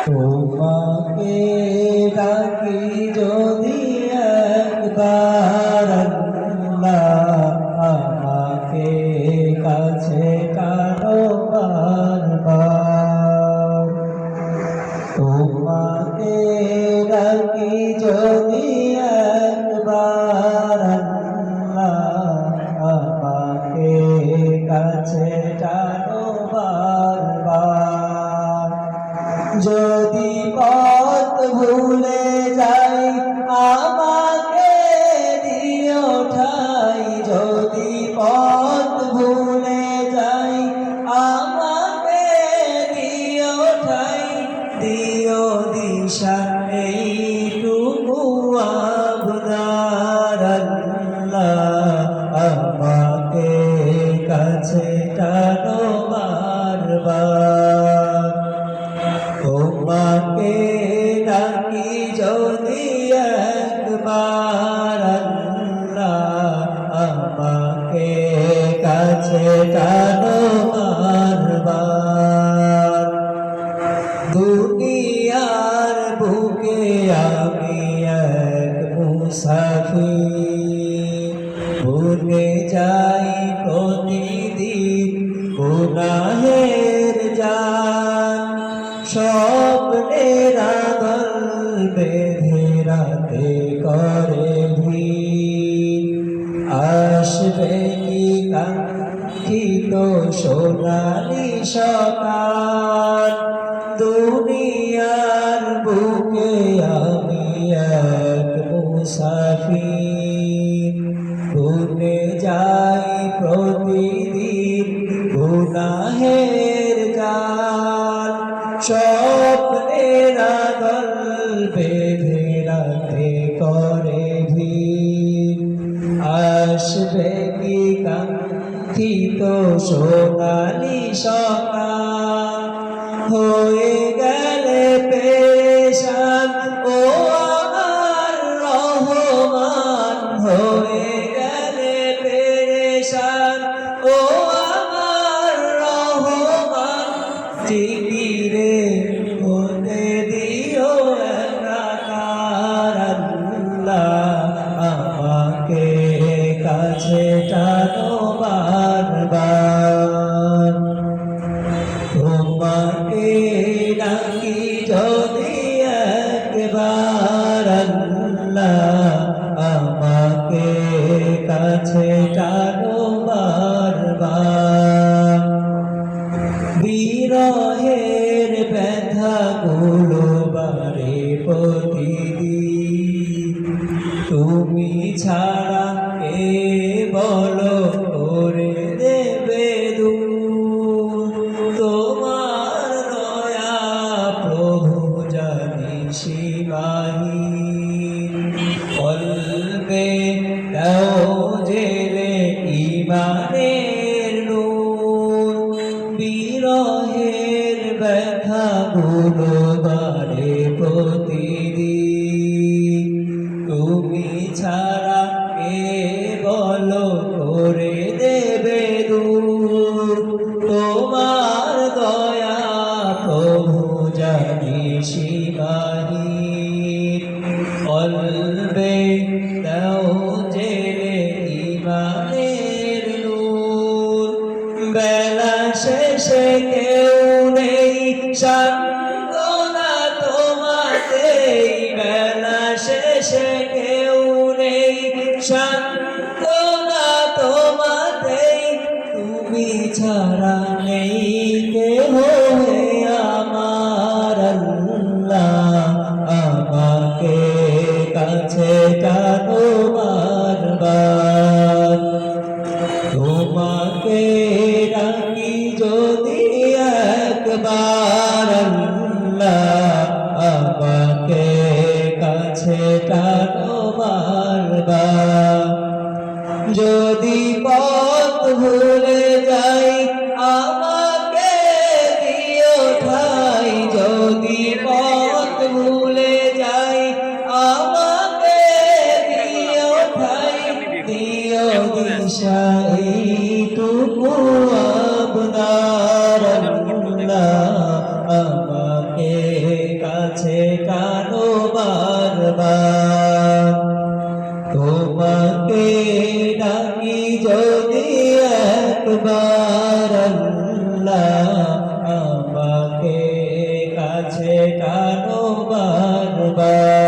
তোমাকে ডাকি যদি একবার আল্লাহ, আমাকে কাছে টানো বারবার। তোমাকে ডাকি যদি একবার আল্লাহ, আমাকে কাছে টানো বারবার। যদি পথ ভুলে যাই আমাকে দিও ঠাই, যদি পথ ভুলে যাই আমাকে দিও ঠাই, দিও দিশা এইটুকু আবদার আল্লাহ, আমাকে কাছে টানো বারবার। তোমাকে ডাকি যদি একবার আল্লাহ, আমাকে কাছে টানো বারবার। দুনিয়ার বুকে আমি এক মুসাফির, ভুলে যাই প্রতিদিন গুনাহের জাল। স্বপ্নের আদল বেঁধে রাতে করে ভিড়, আসবে কি কাঙ্ক্ষিত সোনালি সকাল। দুনিয়ার বুকে আমি এক মুসাফির, ভুলে যাই প্রতিদিন গুনাহের জাল। স্বপ্নের আদল বেঁধে রাতে করে ভিড়, আসবে কি কাঙ্ক্ষিত সোনালি সকাল। হয়ে গেলে পেরেশান ও আমার রহমান, হয়ে গেলে পেরেশান ও আমার রহমান। জিকিরে হতে দিও একাকার আল্লাহ, আমাকে কাছে টানো বারবার। তোমাকে ডাকি যদি একবার আল্লাহ, আমাকে কাছে টানো বারবার। বিরহের ব্যথাগুলো বারে প্রতিদিন, তুমি ছাড়া কে বলো করে দেবে দূর। তোমার দয়া প্রভু জানি সীমাহীন, কলবে দাও জেলে ঈমানের নূর। বিরহের ব্যথাগুলো বারে প্রতিদিন, তুমি ছাড়া কে বলো করে দেবে দূর। তোমার দয়া প্রভু জানি সীমাহীন, কলবে দাও জেলে ঈমানের নূর। বেলা শেষে কেউ নেই সান্ত্বনা তোমাতেই, বেলা শেষে কেউ নেই সান্ত্বনা তোমাতেই। তুমি ছাড়া নেই কেহ হে আমার আল্লাহ, আমাকে কাছে টানো বারবার। তোমাকে ডাকি যদি একবার আল্লাহ, আমাকে কাছে টানো বারবার। যদি পথ ভুলে যাই আমাকে দিও ঠাই, যদি পথ ভুলে যাই আমাকে দিও ঠাই, দিও দিশা এইটুকু আবদার আল্লাহ, আমাকে টানো বারবার তোমাকে ডাকি যদি একবার আল্লাহ আমাকে কাছে টানো বারবার